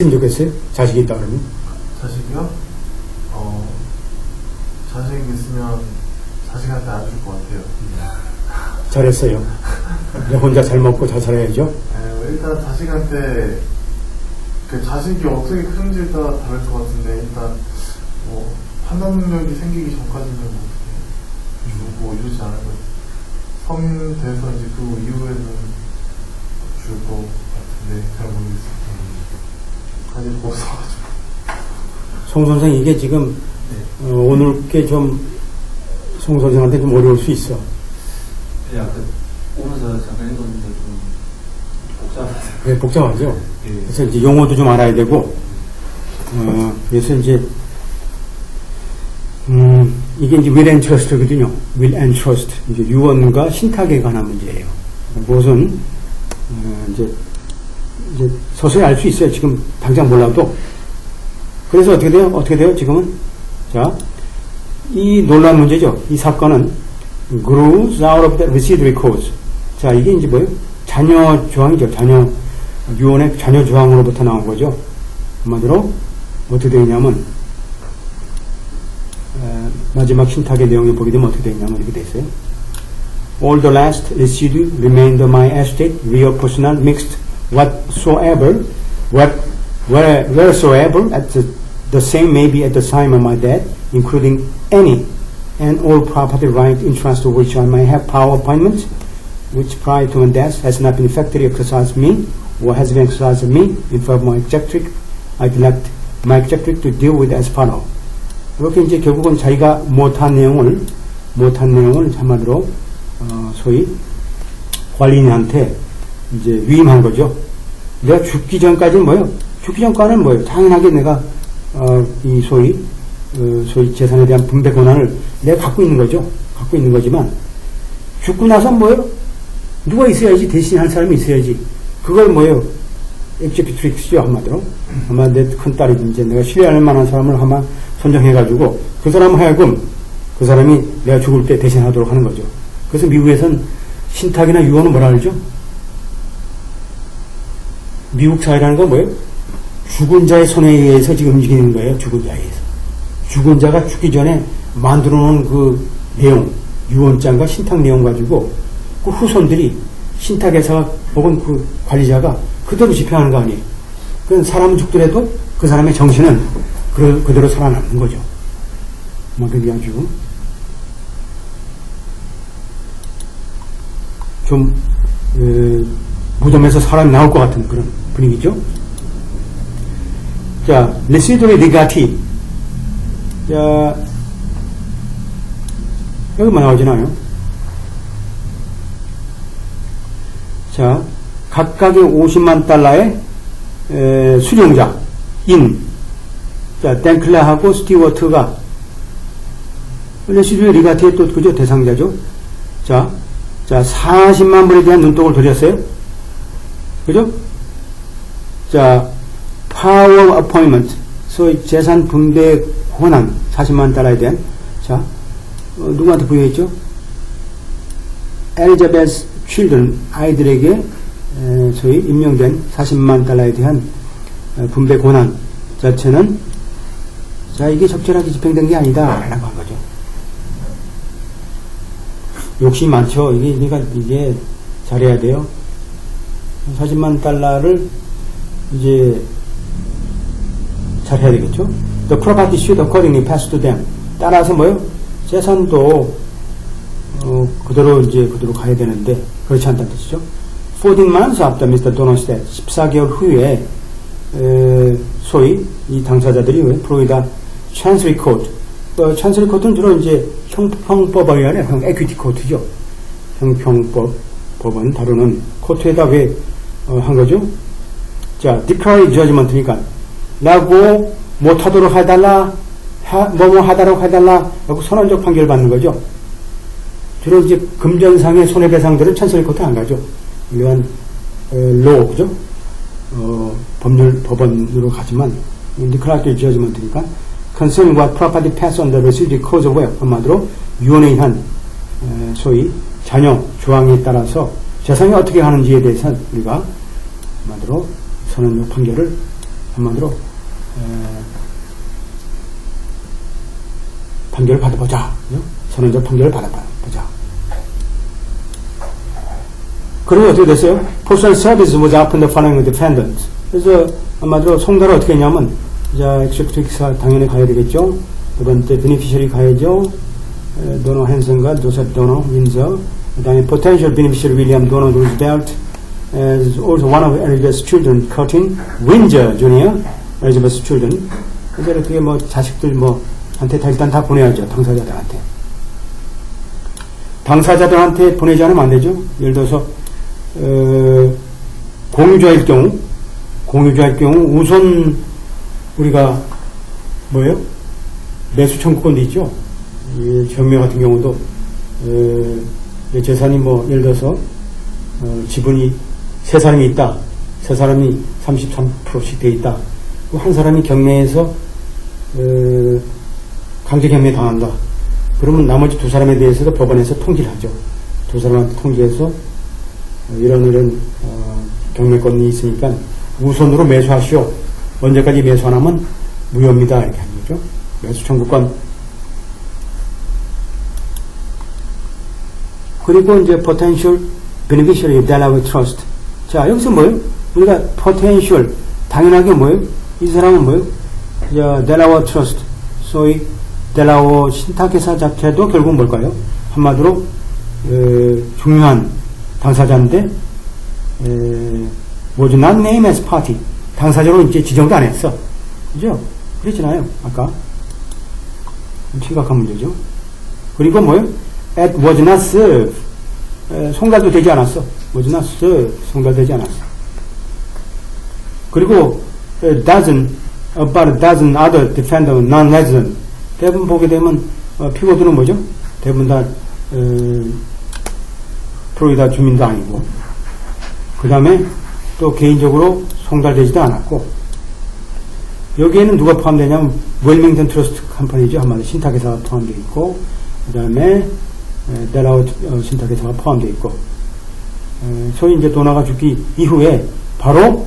좋겠어요? 자식이 있다 그러면? 자식이요? 자식 있으면 자식한테 안 줄 것 같아요. 잘했어요. 이제 혼자 잘 먹고 잘 살아야죠. 네, 일단 자식한테 그 자식이 어떻게 크는지에 따라 다를 것 같은데 일단 판단 능력이 생기기 전까지는 어떻게 주고 이러지 않을 것 같아요. 성인 돼서 이제 그 이후에는 줄 것 같은데 잘 모르겠어요. 아직 없어가지고. 송 선생 이게 지금 네. 오늘 게 좀 송 선생한테 좀 어려울 수 있어. 네, 아까 오면서 잠깐 읽었는데 좀 복잡하죠. 네, 복잡하죠. 네. 그래서 이제 용어도 좀 알아야 되고, 그래서 이제 이게 이제 will and trust거든요. will and trust. 이제 유언과 신탁에 관한 문제예요. 무엇은 이제 서서히 알 수 있어요. 지금 당장 몰라도. 그래서 어떻게 돼요? 어떻게 돼요? 지금은 자, 이 논란 문제죠. 이 사건은 grows out of the residuary cause. 자, 이게 이제 뭐예요? 자녀 조항이죠. 유언의 자녀 조항으로부터 나온 거죠. 한마디로 어떻게 되냐면 마지막 신탁의 내용을 보게 되면 어떻게 되냐면 이렇게 돼 있어요. All the last residue remained on my estate, real, personal, mixed, whatsoever, wheresoever at the same may be at the time of my death, including any and all property right in trust of which I may have power appointment, which prior to my death has not been effectively exercised me, or has been exercised of me in favor of my executrix, I elect my executrix to deal with as follow. 이렇게 이제 결국은 자기가 못한 내용을 한마디로 소위 관리인한테 이제 위임한 거죠. 내가 죽기 전까지는 뭐예요? 죽기 전까지는 뭐예요? 당연하게 내가 이 소위 재산에 대한 분배 권한을 내가 갖고 있는 거죠. 갖고 있는 거지만 죽고 나서 뭐예요? 누가 있어야지, 대신할 사람이 있어야지. 그걸 뭐예요? 엑제큐트릭스죠, 한마디로. 아마 내 큰딸이 이제 내가 신뢰할 만한 사람을 아마 선정해가지고 그 사람 하여금 그 사람이 내가 죽을 때 대신하도록 하는 거죠. 그래서 미국에선 신탁이나 유언은 뭐라 그러죠? 미국 사회라는 건 뭐예요? 죽은 자의 손에 의해서 지금 움직이는 거예요. 죽은 자에 의해서. 죽은 자가 죽기 전에 만들어 놓은 그 내용, 유언장과 신탁 내용 가지고 그 후손들이 신탁회사 혹은 그 관리자가 그대로 집행하는 거 아니에요. 그건 사람은 죽더라도 그 사람의 정신은 그대로 살아남는 거죠. 그게 아주 좀 무덤에서 사람이 나올 것 같은 그런 분위기죠. 자, 레시드웨 리가티. 자, 여기만 나오잖아요. 자, 각각의 50만 달러의 수령자, 자, 댄클라하고 스티워트가 레시드웨 리가티의 또 그죠? 대상자죠. 자, 40만 불에 대한 눈독을 돌렸어요. 그죠? 자, power appointment, 소위 재산 분배 권한 40만 달러에 대한, 자, 누구한테 부여했죠? 엘리자베스 칠든, 아이들에게 소위 임명된 40만 달러에 대한 분배 권한 자체는, 자, 이게 적절하게 집행된 게 아니다 라고 한 거죠. 욕심이 많죠. 이게 잘해야 돼요. 40만 달러를 이제 잘해야 되겠죠. The property should accordingly pass to them. 따라서 뭐요? 재산도 그대로 가야 되는데 그렇지 않다는 뜻이죠. 14 months after Mr. Donald's death, 14개월 후에 소위 이 당사자들이 플로리다 Chancery Court, Chancery Court는 주로 이제 형평법에 의한 에퀴티 코트죠. 형평법 법원 다루는 코트에다 왜 한 거죠? 자, declaratory judgment니까 라고 못하도록 해달라, 뭐뭐 하도록 해달라 라고 선언적 판결을 받는 거죠. 주로 이제 금전상의 손해배상들은 찬스리 코트 안 가죠. 이러한 로, 그죠? 법원으로 가지만 declaratory judgment니까 concerning what property pass on the residual cause of wealth, 한마디로 유언에 의한 소위 자녀 조항에 따라서 재산이 어떻게 하는지에 대해서 우리가 한마디로 선언적 판결을 한마디로 판결을 받아보자. 선언적 판결을 받아보자. 그리고 어떻게 됐어요? Postal Service was often the following defendant. 그래서 한마디로 송달을 어떻게 했냐면, 자, 엑스eku티브가 당연히 가야 되겠죠. 두 번째, 베니피셜이 가야죠. 도너 헨슨과 조셉 도너 윈저. 그 다음에 potential beneficiary William Donald Roosevelt, as also one of Elizabeth's children, Curtin Windsor Jr., Elizabeth's children. 근데 이렇게 뭐 자식들 한테 다 일단 다 보내야죠. 당사자들한테. 당사자들한테 보내지 않으면 안 되죠. 예를 들어서 공유자일 경우 우선 우리가 뭐예요? 매수 청구권도 있죠. 경매 같은 경우도 재산이 예를 들어서 지분이 세 사람이 있다. 세 사람이 33%씩 돼 있다. 한 사람이 경매에서 강제 경매 당한다. 그러면 나머지 두 사람에 대해서도 법원에서 통지를 하죠. 두 사람한테 통지해서 이런 경매권이 있으니까 우선으로 매수하시오. 언제까지 매수 안 하면 무효입니다. 이렇게 하는 거죠. 매수 청구권. 그리고 이제 potential beneficiary Delaware Trust. 자, 여기서 뭐예요? 우리가 potential, 당연하게 뭐예요? 이 사람은 뭐예요? 자, Delaware Trust. 소위 델라워 신탁회사 자체도 결국 뭘까요? 한마디로 중요한 당사자인데 was not named as party. 당사자로 이제 지정도 안 했어. 그죠? 그랬잖아요. 아까. 심각한 문제죠. 그리고 뭐예요? at was not served. 송달도 되지 않았어. was not served. 송달되지 않았어. 그리고 about a dozen other defendant non-resident. 대부분 보게 되면 피고들은 뭐죠? 대부분 다 플로리다 주민도 아니고, 그 다음에 또 개인적으로 송달되지도 않았고, 여기에는 누가 포함되냐면 웰밍턴 트러스트 컴퍼니죠. 한마디로 신탁회사가 포함되어 있고, 그 다음에 델라워 신탁회사가 포함되어 있고, 소위 이제 도나가 죽기 이후에 바로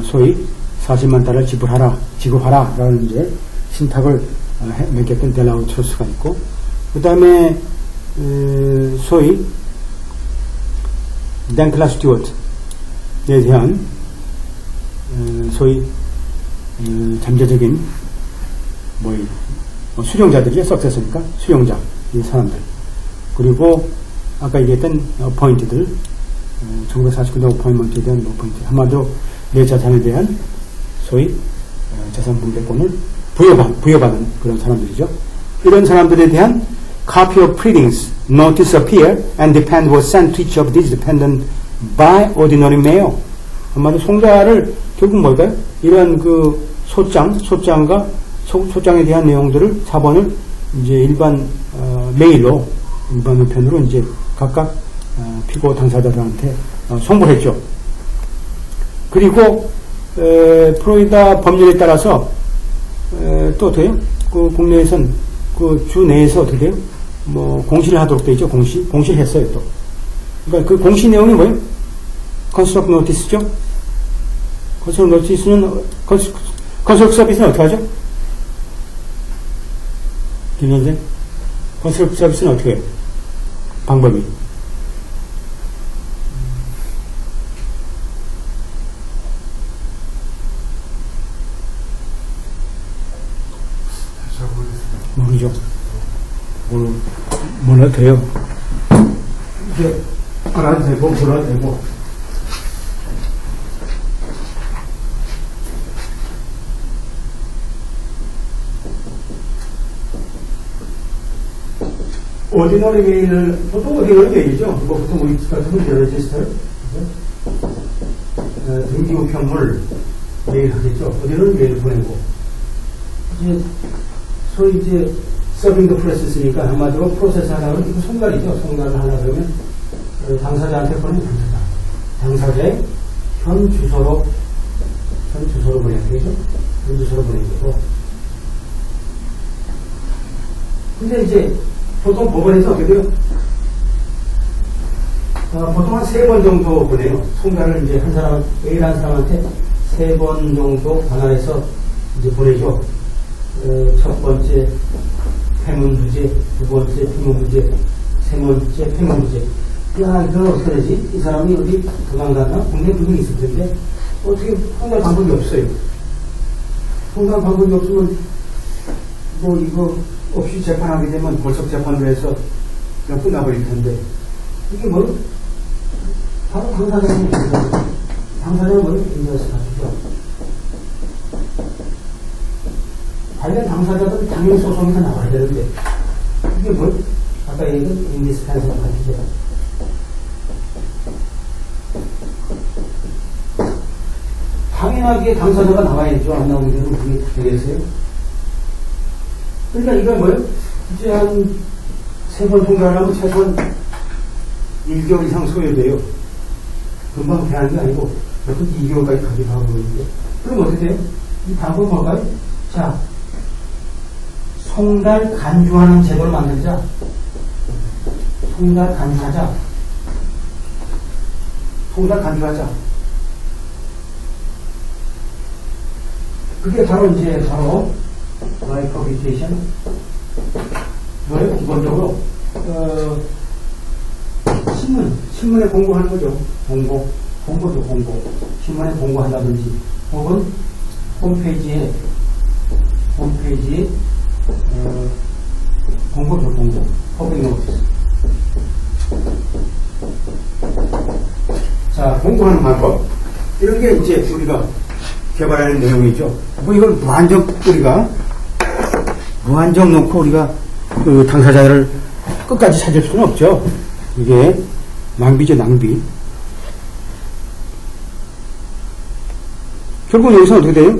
소위 40만 달러를 지급하라 라는 이제 신탁을 맺겠던 델라워 트러스트가 있고, 그 다음에 소위 댄클라 스튜어트에 대한 소위 잠재적인 수령자들이죠. 석세서니까 수령자 이 사람들, 그리고 아까 얘기했던 어포인트들, 1949년 어포인먼트에 대한 어포인트, 한마디로 내 자산에 대한 소위 재산 분배권을 부여받은 그런 사람들이죠. 이런 사람들에 대한 copy of pleadings, notice appear, and depend was sent to each of these dependent by ordinary mail. 한마디로 송달을 결국 뭘까요? 이런 그 소장과 소장에 대한 내용들을 사본을 이제 일반 메일로, 일반 우편으로 이제 각각 피고 당사자들한테 송부를 했죠. 그리고 플로리다 법률에 따라서 또 어떻게 해요? 그 국내에선 그 주 내에서 어떻게 돼요? 공시를 하도록 되어 있죠. 공시를 했어요, 또. 그러니까 그 공시 내용이 뭐예요? 컨스트럭트 노티스죠? 컨스트럭트 노티스는, 컨스트럭트 서비스는 어떻게 하죠? 김 선생? 컨스트럭트 서비스는 어떻게 해요? 방법이. 잘 모르겠습니다. 모르죠. 몰라도 돼요. 이게 알아도 되고, 몰라도 되고. 오디너리 메일을, 보통 오디너리 메일이죠. 보통 우리 같은 건 레지스터, 등기 우편물 메일 하겠죠. 오디너리 메일을 보내고. 이제, 소위 이제, 서빙 더 프로세스니까 한마디로 프로세스 하려면 이거 송달이죠. 송달을 하려고 그러면 당사자한테 보내는 당사자의 현 주소로 보내야 되죠. 현 주소로 보내야 되고. 근데 이제 보통 법원에서 어떻게 돼요? 보통 한 3번 정도 보내요. 송달을 이제 A라는 사람한테 세 번 정도 관할해서 이제 보내죠. 첫 번째 폐문부제, 두 번째 폐문부제, 세 번째 폐문부제. 야, 이거 어떻게 되지? 이 사람이 어디 도망갔나? 분명히 분명히 있을 텐데, 어떻게 통과할 방법이 없어요. 통과할 방법이 없으면, 뭐, 이거 없이 재판하게 되면 벌써 재판을 해서 그냥 끝나버릴 텐데, 이게 뭐, 바로 당사자는 당사자는 뭘 인정해서 가지죠. 관련 당사자들 당연히 소송에서 나와야 되는데, 이게 뭘, 아까 얘기한 인디스펜서 파티죠. 당연하게 당사자가 나와야죠. 안 나오게 되면 그게 되겠어요? 그러니까 이건 뭐예요? 이제 한 세 번 통과하면 최소한 1개월 이상 소요돼요. 금방 대하는 게 아니고, 여튼 2개월까지 가지고 하고 있는데. 그럼 어떻게 돼요? 이 방법은 뭘까요? 자, 송달 간주하는 제도를 만들자. 송달 간주하자. 송달 간주하자. 그게 바로 이제 바로 라이커비테이션 뭐예요? 기본적으로 신문에 공고하는 거죠. 공고죠. 신문에 공고한다든지 혹은 홈페이지에 공고죠. 퍼블릭 노티스. 자, 공고하는 방법. 이런 게 이제 우리가 개발하는 내용이죠. 뭐 이걸 무한정 놓고 우리가 그 당사자를 끝까지 찾을 수는 없죠. 이게 낭비죠, 낭비. 결국 여기서 어떻게 돼요?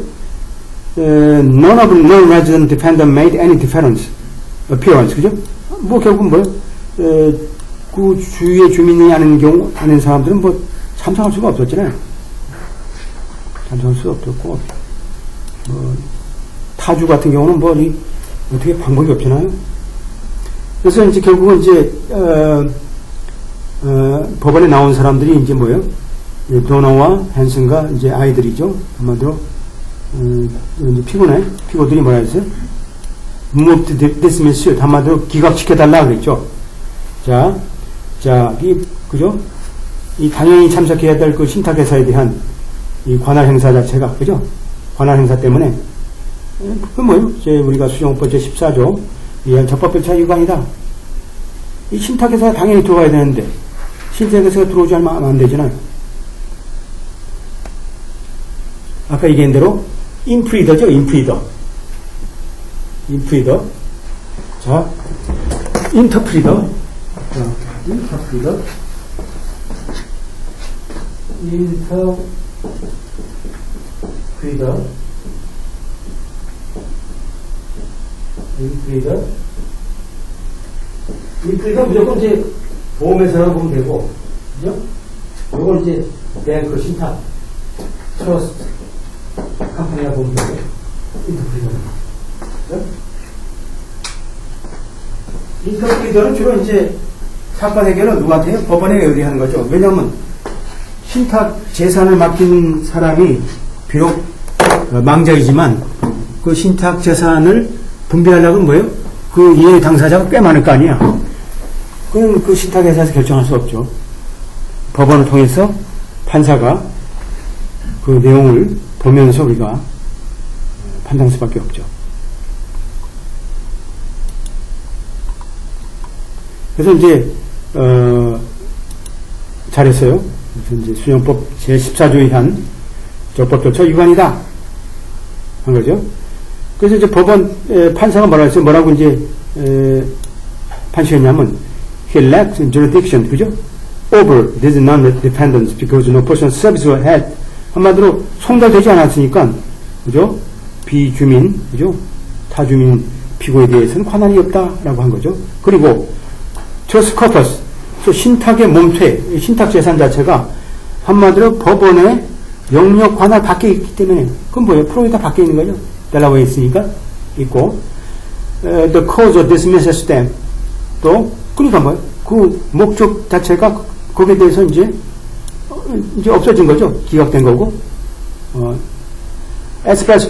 None of non-resident defendant made any appearance. 그죠? 뭐 결국은 그 주위의 주민이 아는 사람들은 뭐 참석할 수가 없었잖아요. 참석할 수 없었고, 타주 같은 경우는 어떻게 방법이 없잖아요. 그래서 이제 결국은 이제, 법원에 나온 사람들이 이제 뭐예요? 도너와 헨슨과 이제 아이들이죠. 한마디로, 이제 피고들이 뭐라 했어요? moved dismissed. 한마디로 기각시켜달라 그랬죠. 그죠? 이 당연히 참석해야 될 그 신탁회사에 대한 이 관할 행사 자체가, 그죠? 관할 행사 때문에, 그건 뭐예요? 우리가 수정법 제14조, 이한 적법절차 위반이다. 이 신탁회사가 당연히 들어가야 되는데, 신탁회사가 들어오지 않으면 안 되잖아요. 아까 얘기한 대로, 인프리더죠, 인프리더. 자, 인터프리더. 인프리더 무조건 이제 보험회사라고 보면 되고, 그죠? 이건 이제 뱅크 신탁, 트러스트, 컴퍼니라고 보면 되고, 인터프리더. 인터프리더는 주로 이제 사건 해결은 누구한테 해요? 법원에 의뢰하는 거죠. 왜냐하면 신탁 재산을 맡긴 사람이 비록 망자이지만 그 신탁 재산을 분배하려고 뭐예요? 그 이해 당사자가 꽤 많을 거 아니야. 그럼 그 신탁회사에서 결정할 수 없죠. 법원을 통해서 판사가 그 내용을 보면서 우리가 판단할 수밖에 없죠. 그래서 이제 잘했어요. 그래서 이제 수정법 제14조에 한 적법절차 위반이다 한 거죠. 그래서 이제 법원 판사가 뭐라고 이제 판시했냐면 he lacks jurisdiction, 그죠? over these non-dependents because no personal service was had. 한마디로 송달되지 않았으니까, 그죠? 비주민, 그죠? 타주민 피고에 대해서는 관할이 없다라고 한 거죠. 그리고 trust corpus, 신탁의 몸퇴, 신탁 재산 자체가 한마디로 법원의 영역 관할 밖에 있기 때문에, 그건 뭐예요? 플로리다 밖에 있는 거죠. 델라웨이에 있으니까 있고, the cause of dismissal stamp, 또 그러니까 뭐예요? 그 목적 자체가 거기에 대해서 이제 없어진 거죠. 기각된 거고, express